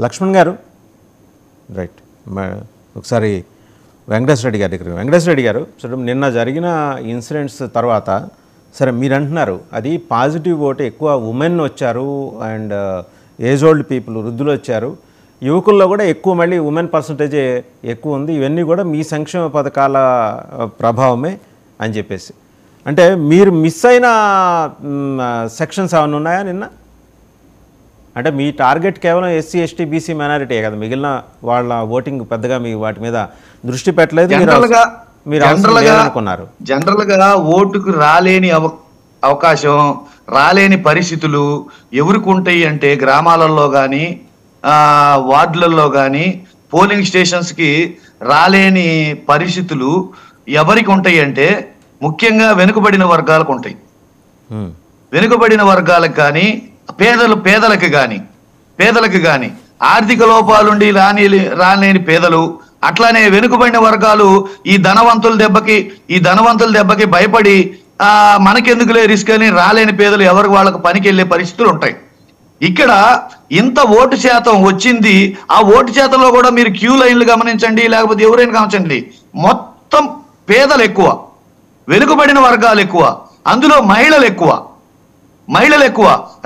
లక్ష్మణ్ గారు రైట్, ఒకసారి వెంకటేశ్వర రెడ్డి గారి దగ్గర. వెంకటేశ్వర రెడ్డి గారు, సరే నిన్న జరిగిన ఇన్సిడెంట్స్ తర్వాత సరే మీరు అంటున్నారు అది పాజిటివ్ ఓటు ఎక్కువ ఉమెన్ వచ్చారు అండ్ ఏజ్ ఓల్డ్ పీపుల్ వృద్ధులు వచ్చారు, యువకుల్లో కూడా ఎక్కువ మళ్ళీ ఉమెన్ పర్సంటేజ్ ఎక్కువ ఉంది, ఇవన్నీ కూడా మీ సంక్షేమ పథకాల ప్రభావమే అని చెప్పేసి. అంటే మీరు మిస్ అయిన సెక్షన్స్ ఏమైనా ఉన్నాయా నిన్న? అంటే మీ టార్గెట్ కేవలం ఎస్సీ ఎస్టీ బీసీ మైనారిటీ కదా, మిగిలిన వాళ్ళ ఓటింగ్ పెద్దగా మీ వాటి మీద దృష్టి పెట్టలేదు, మీరు అనుకున్నారు. జనరల్గా ఓటుకు రాలేని అవకాశం, రాలేని పరిస్థితులు ఎవరికి ఉంటాయి అంటే గ్రామాలలో కానీ వార్డులలో కానీ పోలింగ్ స్టేషన్స్కి రాలేని పరిస్థితులు ఎవరికి ఉంటాయి అంటే ముఖ్యంగా వెనుకబడిన వర్గాలకు ఉంటాయి. వెనుకబడిన వర్గాలకు కానీ పేదలకు కానీ ఆర్థిక లోపాలుండి రాలేని పేదలు, అట్లానే వెనుకబడిన వర్గాలు ఈ ధనవంతుల దెబ్బకి భయపడి మనకెందుకులే రిస్క్ అని రాలేని పేదలు ఎవరికి వాళ్ళకు పనికి వెళ్ళే పరిస్థితులు ఉంటాయి. ఇక్కడ ఇంత ఓటు శాతం వచ్చింది, ఆ ఓటు శాతంలో కూడా మీరు క్యూ లైన్లు గమనించండి, లేకపోతే ఎవరైనా గమనించండి, మొత్తం పేదలు ఎక్కువ, వెనుకబడిన వర్గాలు ఎక్కువ, అందులో మహిళలు ఎక్కువ.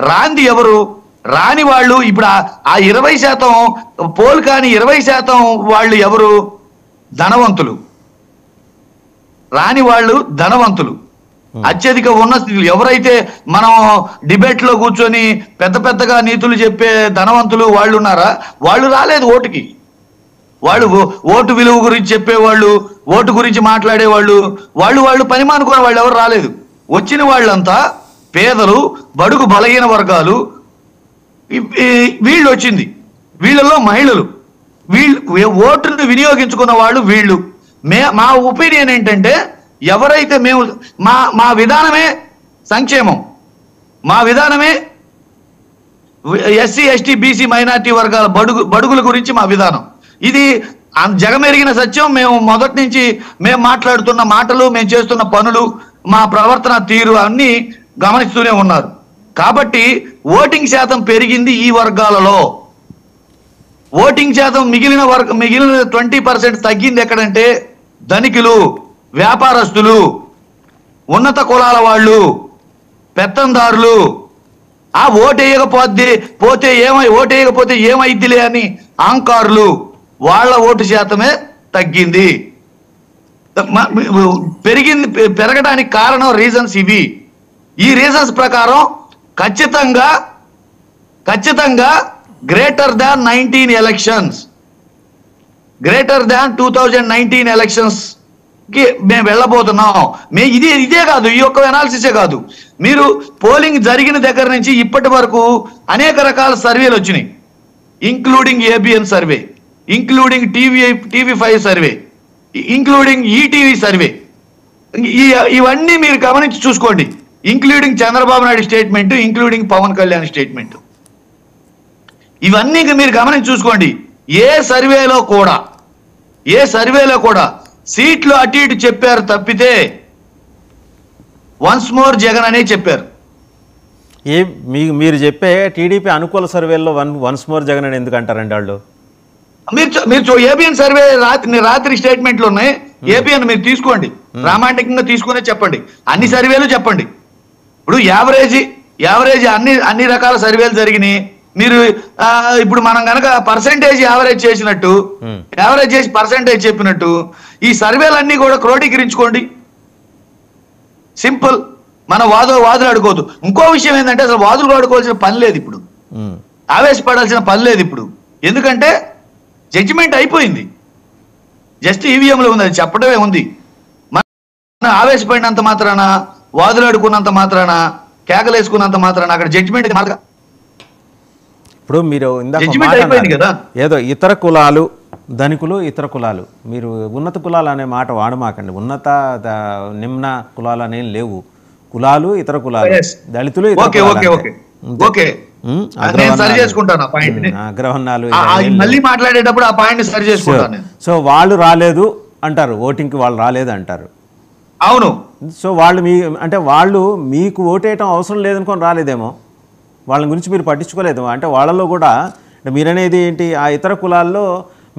రాంది ఎవరు? రాని వాళ్ళు ఇప్పుడు ఆ 20% పోల్ కాని 20% వాళ్ళు ఎవరు? ధనవంతులు. రాని వాళ్ళు ధనవంతులు, అత్యధిక ఉన్నతులు. ఎవరైతే మనం డిబేట్ లో కూర్చొని పెద్దగా నీతులు చెప్పే ధనవంతులు వాళ్ళు ఉన్నారా, వాళ్ళు రాలేదు ఓటుకి. వాళ్ళు ఓటు విలువ గురించి చెప్పేవాళ్ళు, ఓటు గురించి మాట్లాడేవాళ్ళు, వాళ్ళు పని మానుకునే వాళ్ళు ఎవరు రాలేదు. వచ్చిన వాళ్ళంతా పేదలు, బడుగు బలహీన వర్గాలు, వీళ్ళు వచ్చింది. వీళ్ళలో మహిళలు, ఓటును వినియోగించుకున్న వాళ్ళు వీళ్ళు. మా ఒపీనియన్ ఏంటంటే ఎవరైతే మా విధానమే సంక్షేమం, మా విధానమే ఎస్సీ ఎస్టీ బీసీ మైనార్టీ వర్గాల బడుగుల గురించి మా విధానం. ఇది జగమెరిగిన సత్యం. మేము మొదటి నుంచి మేము మాట్లాడుతున్న మాటలు, మేము చేస్తున్న పనులు, మా ప్రవర్తన తీరు అన్నీ గమనిస్తూనే ఉన్నారు. కాబట్టి ఓటింగ్ శాతం పెరిగింది ఈ వర్గాలలో. ఓటింగ్ శాతం మిగిలిన 20% తగ్గింది ఎక్కడంటే ధనికులు, వ్యాపారస్తులు, ఉన్నత కులాల వాళ్ళు, పెత్తందారులు. ఆ ఓటేయకపోతే ఏమైద్దిలే అని అహంకారులు, వాళ్ళ ఓటు శాతమే తగ్గింది. పెరగడానికి కారణం రీజన్స్ ఇవి. ఈ రీజన్స్ ప్రకారం ఖచ్చితంగా greater than 19 elections, greater than 2019 elections కి మేము వెళ్ళబోతున్నాం. ఇదే కాదు, ఈ ఒక్క అనాలిసిసే కాదు, మీరు పోలింగ్ జరిగిన దగ్గర నుంచి ఇప్పటి వరకు అనేక రకాల సర్వేలు వచ్చినాయి, including ABN survey, including TV5 survey, including ETV survey. ఇవన్నీ మీరు గమనించి చూసుకోండి, including Chandrababu Naidu statement, including Pawan Kalyan statement. ఇవన్నీ మీరు గమనించి చూసుకోండి. ఏ సర్వేలో కూడా సీట్లు అటు ఇటు చెప్పారు తప్పితే వన్స్ మోర్ జగన్ అనే చెప్పారు. మీరు చెప్పే టీడీపీ అనుకూల సర్వేల్లో వన్స్ మోర్ జగన్ అని ఎందుకు అంటారండి వాళ్ళు? మీరు ఏబిఎన్ సర్వే రాత్రి స్టేట్మెంట్లు ఉన్నాయి, ఏబిఎన్ మీరు తీసుకోండి, ప్రామాణికంగా తీసుకునే చెప్పండి, అన్ని సర్వేలు చెప్పండి. ఇప్పుడు యావరేజ్ అన్ని రకాల సర్వేలు జరిగినాయి. మీరు ఇప్పుడు మనం కనుక పర్సెంటేజ్ యావరేజ్ చేసినట్టు, యావరేజ్ చేసి పర్సెంటేజ్ చెప్పినట్టు ఈ సర్వేలన్నీ కూడా క్రోడీకరించుకోండి. సింపుల్. మన వాదులు ఆడుకోవద్దు. ఇంకో విషయం ఏంటంటే అసలు వాదులు ఆడుకోవాల్సిన పని లేదు ఇప్పుడు, ఆవేశపడాల్సిన పని లేదు ఇప్పుడు. ఎందుకంటే జడ్జిమెంట్ అయిపోయింది, జస్ట్ ఈవీఎంలో ఉంది, అది చెప్పడమే ఉంది. మన ఆవేశపడినంత మాత్రాన, వాదులు ఆడుకున్నంత మాత్రాన, కేకలేసుకున్నంత మాత్రాన అక్కడ జడ్జిమెంట్ మార్గ. ఇప్పుడు మీరు ఏదో ఇతర కులాలు, ధనికులు, ఇతర కులాలు, మీరు ఉన్నత కులాలు అనే మాట వాడమాకండి. ఉన్నత నిమ్న కులాలు అనేవి లేవు, కులాలు, ఇతర కులాలు, దళితులు, అగ్రవర్ణాలు. సో వాళ్ళు రాలేదు అంటారు, ఓటింగ్కి వాళ్ళు రాలేదు అంటారు. అవును. సో వాళ్ళు వాళ్ళు మీకు ఓటేయటం అవసరం లేదనుకొని రాలేదేమో, వాళ్ళ గురించి మీరు పట్టించుకోలేదేమో. అంటే వాళ్ళలో కూడా అంటే మీరనేది ఏంటి, ఆ ఇతర కులాల్లో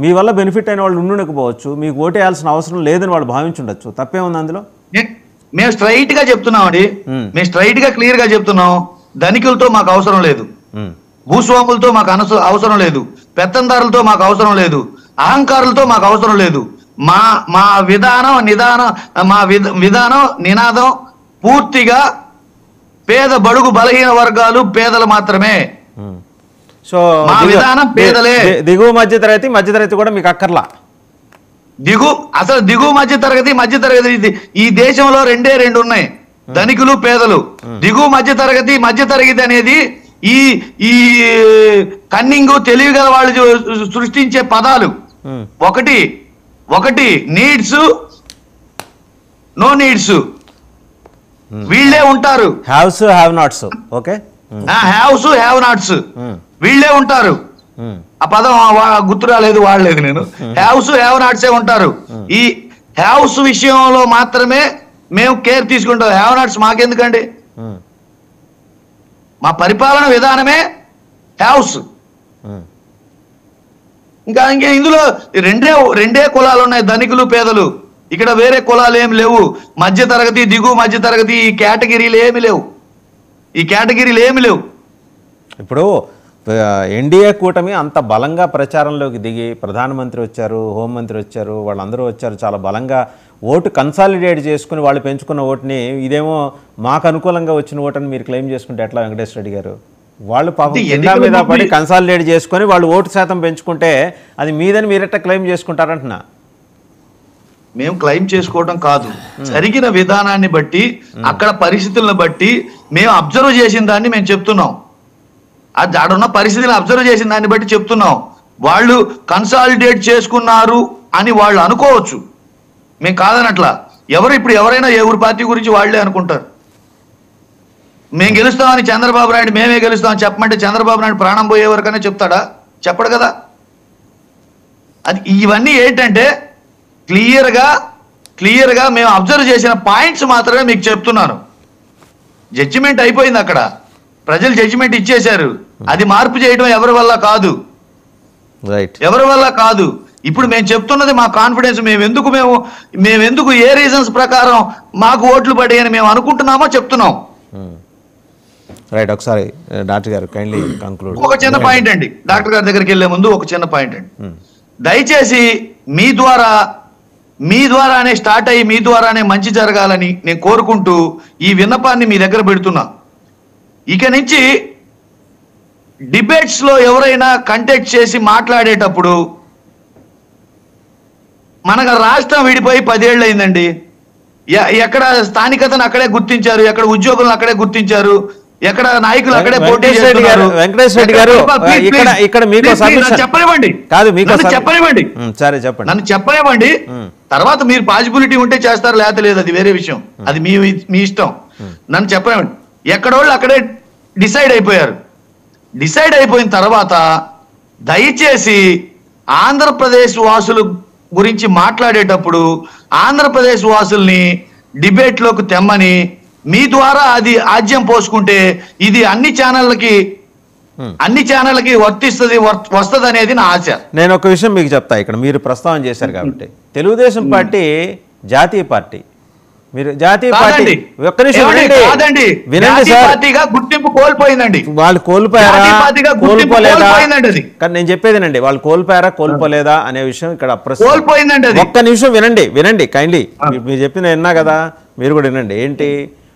మీ వల్ల బెనిఫిట్ అయిన వాళ్ళు ఉండకపోవచ్చు, మీకు ఓటేయాల్సిన అవసరం లేదని వాళ్ళు భావించుండొచ్చు, తప్పే ఉంది అందులో? మేము స్ట్రైట్ గా చెప్తున్నామండి, మేము స్ట్రైట్ గా క్లియర్ గా చెప్తున్నాం, ధనికులతో మాకు అవసరం లేదు, భూస్వాములతో మాకు అవసరం లేదు, పెత్తందారులతో మాకు అవసరం లేదు, అహంకారులతో మాకు అవసరం లేదు. మా విధానం నినాదం పూర్తిగా పేద బడుగు బలహీన వర్గాలు పేదలు మాత్రమే. సో మా విధానం పేదలే. దిగువ మధ్యతరగతి కూడా మీకు అక్కర్లా? అసలు దిగువ మధ్యతరగతి ఈ దేశంలో రెండు ఉన్నాయి, ధనికులు పేదలు. దిగువ మధ్యతరగతి అనేది ఈ కన్నింగు తెలివి గల వాళ్ళు సృష్టించే పదాలు. ఒకటి నీడ్స్, నో నీడ్స్, వీళ్ళే ఉంటారు. Haves, have nots. Okay, haves, have nots వీళ్ళే ఉంటారు. ఆ పదం గుర్తు రాలేదు, వాడలేదు నేను. హ్యావ్స్, హ్యావ్ నాట్సే ఉంటారు. ఈ హ్యావ్స్ విషయంలో మాత్రమే మేము కేర్ తీసుకుంటాం. హ్యావ్ నాట్స్ మాకెందుకండి? మా పరిపాలన విధానమే హ్యావ్స్. ఇంకా ఇందులో రెండే కులాలు ఉన్నాయి, ధనికులు పేదలు. ఇక్కడ వేరే కులాలు ఏమి లేవు. మధ్యతరగతి, దిగువ మధ్యతరగతి ఈ కేటగిరీలు ఏమి లేవు. ఇప్పుడు ఎన్డీఏ కూటమి అంత బలంగా ప్రచారంలోకి దిగి ప్రధానమంత్రి వచ్చారు, హోంమంత్రి వచ్చారు, వాళ్ళందరూ వచ్చారు, చాలా బలంగా ఓటు కన్సాలిడేట్ చేసుకుని వాళ్ళు పెంచుకున్న ఓటుని ఇదేమో మాకు అనుకూలంగా వచ్చిన ఓటు అని మీరు క్లెయిమ్ చేసుకుంటే ఎట్లా వెంకటేశ్వర రెడ్డి గారు? వాళ్ళు పాపం కింద మీద పడి కన్సాలిడేట్ చేసుకొని వాళ్ళు ఓటు శాతం పెంచుకుంటే అది మీదని మీరెట్లా క్లెయిమ్ చేసుకుంటారంటున్నా? మేము క్లెయిమ్ చేసుకోవడం కాదు, జరిగిన విధానాన్ని బట్టి అక్కడ పరిస్థితులను బట్టి మేము అబ్జర్వ్ చేసిన దాన్ని మేము చెప్తున్నాం. ఆడున్న పరిస్థితిని అబ్జర్వ్ చేసిన దాన్ని బట్టి చెప్తున్నాం. వాళ్ళు కన్సాలిడేట్ చేసుకున్నారు అని వాళ్ళు అనుకోవచ్చు, మేము కాదనట్లా. ఇప్పుడు ఎవరైనా ఎవరి పార్టీ గురించి వాళ్ళే అనుకుంటారు. మేము గెలుస్తామని చంద్రబాబు నాయుడు మేమే గెలుస్తామని చెప్పమంటే చంద్రబాబు నాయుడు ప్రాణం పోయే వరకనే చెప్తాడా? చెప్పడు కదా. అది ఇవన్నీ ఏంటంటే క్లియర్గా మేము అబ్జర్వ్ చేసిన పాయింట్స్ మాత్రమే మీకు చెప్తున్నాను. జడ్జిమెంట్ అయిపోయింది, అక్కడ ప్రజలు జడ్జిమెంట్ ఇచ్చేశారు. అది మార్పు చేయడం ఎవరి వల్ల కాదు. ఇప్పుడు మేము చెప్తున్నది మా కాన్ఫిడెన్స్. మేమెందుకు ఏ రీజన్స్ ప్రకారం మాకు ఓట్లు పడాయని మేము అనుకుంటున్నామో చెప్తున్నాం. రైట్, ఒకసారి డాక్టర్ గారు కైండ్లీ కంక్లూడ్. ఒక చిన్న పాయింట్ అండి, డాక్టర్ గారి దగ్గరికి వెళ్లే ముందు ఒక చిన్న పాయింట్ అండి. దయచేసి మీ ద్వారానే స్టార్ట్ అయ్యి మీ ద్వారానే మంచి జరగాలని నేను కోరుకుంటూ ఈ విన్నపాన్ని మీ దగ్గర పెడుతున్నా. ఇక నుంచి డిబేట్స్ లో ఎవరైనా కంటెక్ట్ చేసి మాట్లాడేటప్పుడు, మనకు రాష్ట్రం విడిపోయి 10 ఏళ్ళు అయిందండి. ఎక్కడ స్థానికతను అక్కడే గుర్తించారు, ఎక్కడ ఉద్యోగులను అక్కడే గుర్తించారు, ఎక్కడ నాయకులు అక్కడే పోటీ చేస్తున్నారు. వెంకటేశ్వర రెడ్డి గారు ఇక్కడ మీకు చెప్పనివ్వండి, నన్ను చెప్పనివ్వండి. తర్వాత మీరు పాసిబిలిటీ ఉంటే చేస్తారు, లేకపోతే లేదు, అది వేరే విషయం, అది మీ ఇష్టం. నన్ను చెప్పనివ్వండి. ఎక్కడోళ్ళు అక్కడే డిసైడ్ అయిపోయిన తర్వాత దయచేసి ఆంధ్రప్రదేశ్ వాసులు గురించి మాట్లాడేటప్పుడు ఆంధ్రప్రదేశ్ వాసుల్ని డిబేట్లోకి తెమ్మని మీ ద్వారా అది ఆజ్యం పోసుకుంటే ఇది అన్ని ఛానళ్ళకి వస్తుంది అనేది నా ఆశ. నేను ఒక విషయం మీకు చెప్తా, ఇక్కడ మీరు ప్రస్తావన చేశారు కాబట్టి తెలుగుదేశం పార్టీ జాతీయ పార్టీ, మీరు జాతీయ పార్టీ ఒక్క నిమిషం వినండి సార్. గుర్తింపు కోల్పోయిందండి. వాళ్ళు కోల్పోయారా కోల్పోలేదా? కానీ నేను చెప్పేదేనండి, వాళ్ళు కోల్పోయారా కోల్పోలేదా అనే విషయం ఇక్కడ కోల్పోయిందండి. ఒక్క నిమిషం వినండి కైండ్లీ. మీరు చెప్పింది విన్నా కదా, మీరు కూడా వినండి. ఏంటి,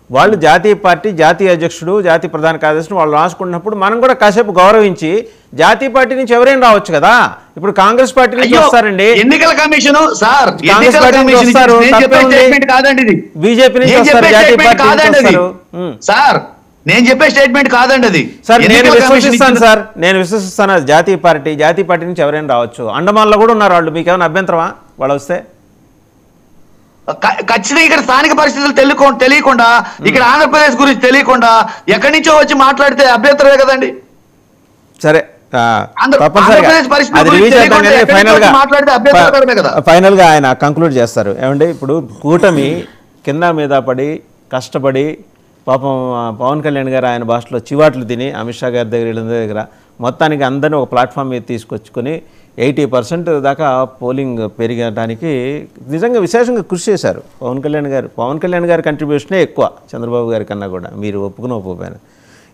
వాళ్ళు జాతీయ పార్టీ, జాతీయ అధ్యక్షుడు, జాతీయ ప్రధాన కార్యదర్శి వాళ్ళు రాసుకుంటున్నప్పుడు మనం కూడా కాసేపు గౌరవించి జాతీయ పార్టీ నుంచి ఎవరైనా రావచ్చు కదా. ఇప్పుడు కాంగ్రెస్ పార్టీ నుంచి వస్తారండి, ఎన్నికల కమిషన్ సార్, కాంగ్రెస్ పార్టీ నుంచి వస్తారు, బీజేపీ నుంచి వస్తారు, జాతీయ పార్టీ నుంచి వస్తారు. సార్ నేను చెప్పే స్టేట్మెంట్ కాదండి అది. సార్ నేను విశ్వసిస్తాను జాతీయ పార్టీ నుంచి ఎవరైనా రావచ్చు. అండమాన్లో కూడా ఉన్నారు వాళ్ళు, మీకేమైనా అభ్యంతరమా వాళ్ళు వస్తే? ఖచ్చితంగా ఇక్కడ స్థానిక పరిస్థితులు తెలియకుండా, ఇక్కడ ఆంధ్రప్రదేశ్ గురించి తెలియకుండా ఎక్కడి నుంచో వచ్చి మాట్లాడితే అభ్యంతరమే కదండి. సరే, ఫైనల్ గా ఆయన కంక్లూడ్ చేస్తారు. ఏమంటే ఇప్పుడు కూటమి కింద మీద పడి కష్టపడి పాపం పవన్ కళ్యాణ్ గారు ఆయన భాషలో చివాట్లు తిని అమిత్ షా గారి దగ్గర వీళ్ళ దగ్గర మొత్తానికి అందరినీ ఒక ప్లాట్ఫామ్ మీద తీసుకొచ్చుకొని 80% దాకా పోలింగ్ పెరగడానికి నిజంగా విశేషంగా కృషి చేశారు పవన్ కళ్యాణ్ గారి కంట్రిబ్యూషనే ఎక్కువ చంద్రబాబు గారి కన్నా కూడా, మీరు ఒప్పుకోకపోయినా.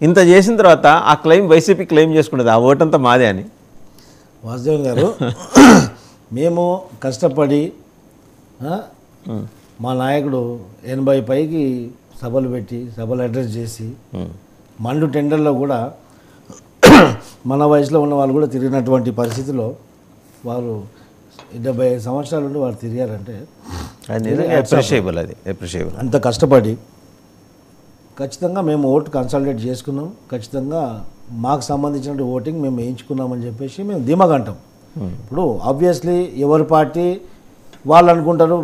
ఇంత చేసిన తర్వాత ఆ క్లెయిమ్ వైసీపీ క్లెయిమ్ చేసుకునేది ఆ ఓటంతా మాదే అని. వాసుదేవన్ గారు, మేము కష్టపడి మా నాయకుడు 80 పైకి సభలు పెట్టి సభలు అడ్రస్ చేసి మండు టెండర్లో కూడా మన వయసులో ఉన్న వాళ్ళు కూడా తిరిగినటువంటి పరిస్థితిలో వారు 75 సంవత్సరాల నుండి వారు తిరిగారంటే అప్రిషియబుల్. అంత కష్టపడి ఖచ్చితంగా మేము ఓటు కన్సల్టేట్ చేసుకున్నాం, ఖచ్చితంగా మాకు సంబంధించిన ఓటింగ్ మేము వేయించుకున్నామని చెప్పేసి మేము ధీమాగా అంటాం. ఇప్పుడు ఆబ్వియస్లీ ఎవరి పార్టీ వాళ్ళు అనుకుంటారు,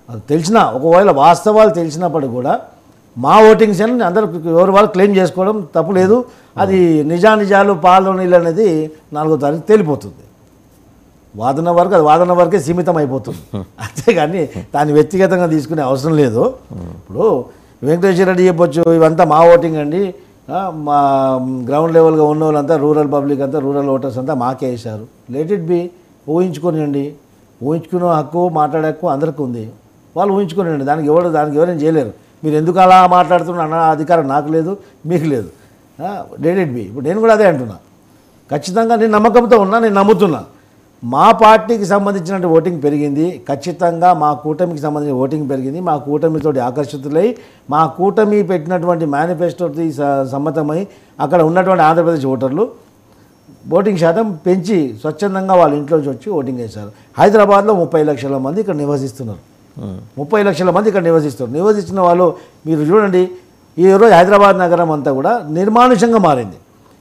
అది తెలిసినా ఒకవేళ వాస్తవాలు తెలిసినప్పుడు కూడా మా ఓటింగ్స్ అని అందరూ ఎవరి వాళ్ళు క్లెయిమ్ చేసుకోవడం తప్పు లేదు. అది నిజాలు పాలు నీళ్ళు అనేది 4వ తారీఖు తేలిపోతుంది. వాదన వరకే సీమితం అయిపోతుంది, అంతేగాని దాన్ని వ్యక్తిగతంగా తీసుకునే అవసరం లేదు. ఇప్పుడు వెంకటేశ్వర రెడ్డి చెప్పొచ్చు, ఇవంతా మా ఓటింగ్ అండి, మా గ్రౌండ్ లెవెల్గా ఉన్న వాళ్ళంతా రూరల్ పబ్లిక్ అంతా రూరల్ ఓటర్స్ అంతా మాకే వేశారు. లెట్ ఇట్ బి, ఊహించుకోనివ్వండి. ఊహించుకునే హక్కు మాట్లాడే హక్కు అందరికీ ఉంది, వాళ్ళు ఊహించుకోనివ్వండి. దానికి ఎవరేం చేయలేరు. మీరు ఎందుకు అలా మాట్లాడుతున్నా అన్న అధికారం నాకు లేదు, మీకు లేదు. Let it B. ఇప్పుడు నేను కూడా అదే అంటున్నా, ఖచ్చితంగా నేను నమ్మకంతో ఉన్నా, నేను నమ్ముతున్నా మా పార్టీకి సంబంధించిన ఓటింగ్ పెరిగింది, ఖచ్చితంగా మా కూటమికి సంబంధించిన ఓటింగ్ పెరిగింది. మా కూటమితోటి ఆకర్షితులై మా కూటమి పెట్టినటువంటి మేనిఫెస్టోకి సమ్మతమై అక్కడ ఉన్నటువంటి ఆంధ్రప్రదేశ్ ఓటర్లు ఓటింగ్ శాతం పెంచి స్వచ్ఛందంగా వాళ్ళ ఇంట్లోంచి వచ్చి ఓటింగ్ వేశారు. హైదరాబాద్లో 30 లక్షల మంది ఇక్కడ నివసిస్తున్నారు. 30 లక్షల మంది ఇక్కడ నివసిస్తున్న వాళ్ళు మీరు చూడండి, ఈరోజు హైదరాబాద్ నగరం అంతా కూడా నిర్మానుషంగా మారింది.